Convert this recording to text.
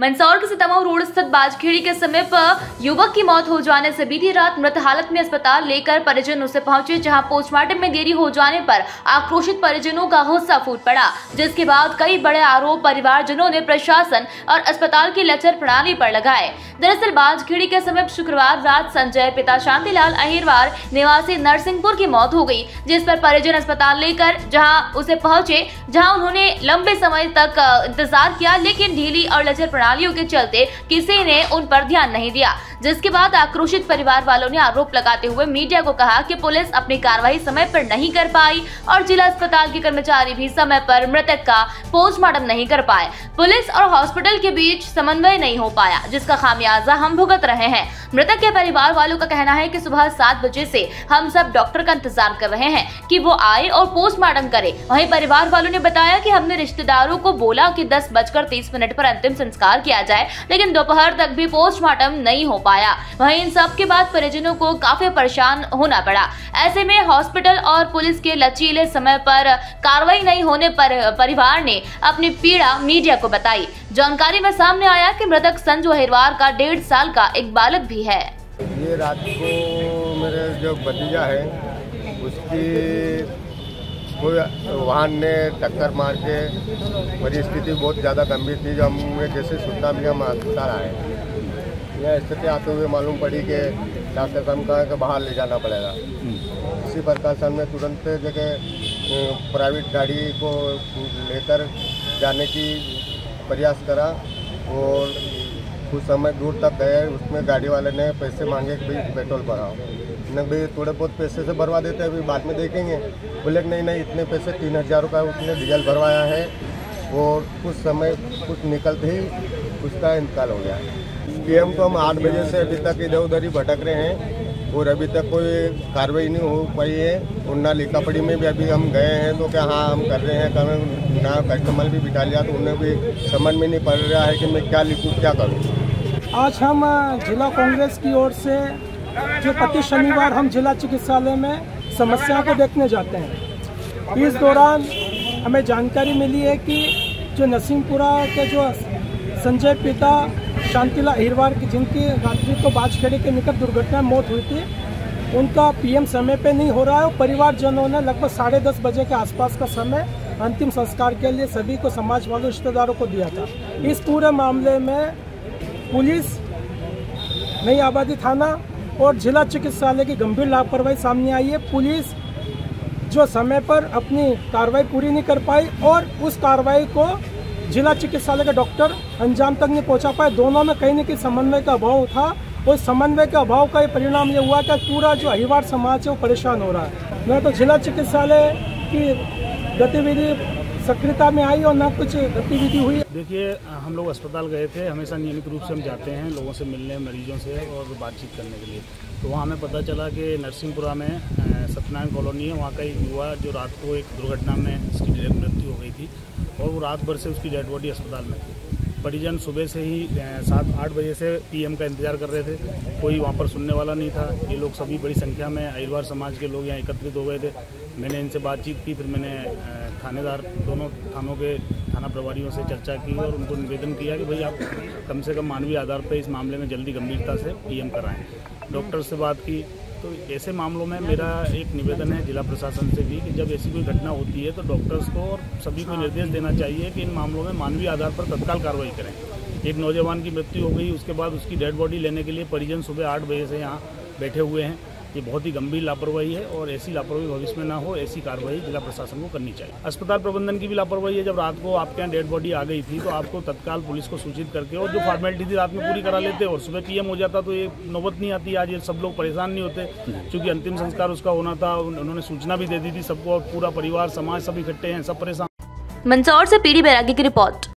मंदसौर के सितमऊ रोड स्थित बाजखेड़ी के समीप युवक की मौत हो जाने से बीती रात मृत हालत में अस्पताल लेकर परिजन उसे पहुंचे, जहां पोस्टमार्टम में देरी हो जाने पर आक्रोशित परिजनों का गुस्सा फूट पड़ा, जिसके बाद कई बड़े आरोप परिवारजनों ने प्रशासन और अस्पताल की लचर प्रणाली पर लगाए। दरअसल बाजखेड़ी के समीप शुक्रवार रात संजय पिता शांतिलाल अहिरवार निवासी नरसिंहपुर की मौत हो गई, जिस पर परिजन अस्पताल लेकर जहां उसे पहुंचे, जहां उन्होंने लंबे समय तक इंतजार किया, लेकिन ढीली और लचर प्रणालियों के चलते किसी ने उन पर ध्यान नहीं दिया, जिसके बाद आक्रोशित परिवार वालों ने आरोप लगाते हुए मीडिया को कहा कि पुलिस अपनी कार्रवाई समय पर नहीं कर पाई और जिला अस्पताल के कर्मचारी भी समय पर मृतक का पोस्टमार्टम नहीं कर पाए। पुलिस और हॉस्पिटल के बीच समन्वय नहीं हो पाया, जिसका खामियाजा हम भुगत रहे हैं। मृतक के परिवार वालों का कहना है कि सुबह 7 बजे से हम सब डॉक्टर का इंतजार कर रहे हैं कि वो आए और पोस्टमार्टम करे। वहीं परिवार वालों ने बताया कि हमने रिश्तेदारों को बोला कि 10:30 पर अंतिम संस्कार किया जाए, लेकिन दोपहर तक भी पोस्टमार्टम नहीं हो पाया। वहीं इन सब के बाद परिजनों को काफी परेशान होना पड़ा। ऐसे में हॉस्पिटल और पुलिस के लचीले समय पर कार्रवाई नहीं होने पर परिवार ने अपनी पीड़ा मीडिया को बताई। जानकारी में सामने आया कि मृतक संजू अहिरवार का 1.5 साल का एक बालक भी है। ये रात को मेरे जो भतीजा है उसकी कोई वाहन ने टक्कर मार के परिस्थिति बहुत ज़्यादा गंभीर थी, जो हमें जैसे सूचना भी हम अस्पताल आए। यह स्थिति आते हुए मालूम पड़ी कि डॉक्टर साहब कहा कि बाहर ले जाना पड़ेगा। इसी प्रकार से हमने तुरंत जगह प्राइवेट गाड़ी को लेकर जाने की प्रयास करा और कुछ समय दूर तक गए। उसमें गाड़ी वाले ने पैसे मांगे कि भाई पेट्रोल भराओ। न भाई थोड़े बहुत पैसे से भरवा देते हैं, अभी बाद में देखेंगे। बोले कि नहीं इतने पैसे 3000 रुपये उसने डीजल भरवाया है और कुछ समय कुछ निकलते ही उसका इंतकाल हो गया। पीएम को हम 8 बजे से अभी तक इधर उधर ही भटक रहे हैं और अभी तक कोई कार्रवाई नहीं हो पाई है। और ना लिखापड़ी में भी अभी हम गए हैं तो क्या हाँ हम कर रहे हैं, कारण ना कस्टमर भी बिठा लिया तो उन्हें भी समझ में नहीं पड़ रहा है कि मैं क्या लिखूँ क्या करूँ। आज हम जिला कांग्रेस की ओर से जो प्रति शनिवार हम जिला चिकित्सालय में समस्याओं को देखने जाते हैं। इस दौरान हमें जानकारी मिली है कि जो नरसिंहपुरा के जो संजय पिता शांतिलाल अहिरवार की जिनकी रात्रि को बाजखेड़ी के निकट दुर्घटना में मौत हुई थी, उनका पीएम समय पे नहीं हो रहा है और परिवारजनों ने लगभग 10:30 बजे के आसपास का समय अंतिम संस्कार के लिए सभी को समाज वालों रिश्तेदारों को दिया था। इस पूरे मामले में पुलिस, नई आबादी थाना और जिला चिकित्सालय की गंभीर लापरवाही सामने आई है। पुलिस जो समय पर अपनी कार्रवाई पूरी नहीं कर पाई और उस कार्रवाई को जिला चिकित्सालय के डॉक्टर अंजाम तक नहीं पहुंचा पाए। दोनों में कहीं न कहीं समन्वय का अभाव था और समन्वय के अभाव का परिणाम ये हुआ कि पूरा जो अहिरवार समाज है वो परेशान हो रहा है। न तो जिला चिकित्सालय की गतिविधि सक्रियता में आई और न कुछ गतिविधि हुई। देखिए, हम लोग अस्पताल गए थे। हमेशा नियमित रूप से हम जाते हैं लोगों से मिलने, मरीजों से और बातचीत करने के लिए। तो वहाँ हमें पता चला कि नरसिंहपुरा में सत्यनारायण कॉलोनी है, वहाँ का एक युवा जो रात को एक दुर्घटना में उसकी मृत्यु हो गई थी और वो रात भर से उसकी डेड बॉडी अस्पताल में थी। परिजन सुबह से ही 7-8 बजे से पीएम का इंतजार कर रहे थे, कोई वहाँ पर सुनने वाला नहीं था। ये लोग सभी बड़ी संख्या में अहिरवार समाज के लोग यहाँ एकत्रित हो गए थे। मैंने इनसे बातचीत की, फिर मैंने थानेदार दोनों थानों के थाना प्रभारियों से चर्चा की और उनको निवेदन किया कि भाई आप कम से कम मानवीय आधार पर इस मामले में जल्दी गंभीरता से पीएम कराएं। डॉक्टर से बात की तो ऐसे मामलों में मेरा एक निवेदन है जिला प्रशासन से भी कि जब ऐसी कोई घटना होती है तो डॉक्टर्स को और सभी को निर्देश देना चाहिए कि इन मामलों में मानवीय आधार पर तत्काल कार्रवाई करें। एक नौजवान की मृत्यु हो गई, उसके बाद उसकी डेड बॉडी लेने के लिए परिजन सुबह 8 बजे से यहाँ बैठे हुए हैं। ये बहुत ही गंभीर लापरवाही है और ऐसी लापरवाही भविष्य में ना हो, ऐसी कार्रवाई जिला प्रशासन को करनी चाहिए। अस्पताल प्रबंधन की भी लापरवाही है। जब रात को आपके यहाँ डेड बॉडी आ गई थी तो आपको तत्काल पुलिस को सूचित करके और जो फॉर्मेलिटी थी रात में पूरी करा लेते और सुबह पीएम हो जाता तो ये नौबत नहीं आती। आज ये सब लोग परेशान नहीं होते, क्योंकि अंतिम संस्कार उसका होना था। उन्होंने सूचना भी दे दी थी सबको और पूरा परिवार समाज सब इकट्ठे हैं, सब परेशान। मंदसौर से पीडी बैरागी की रिपोर्ट।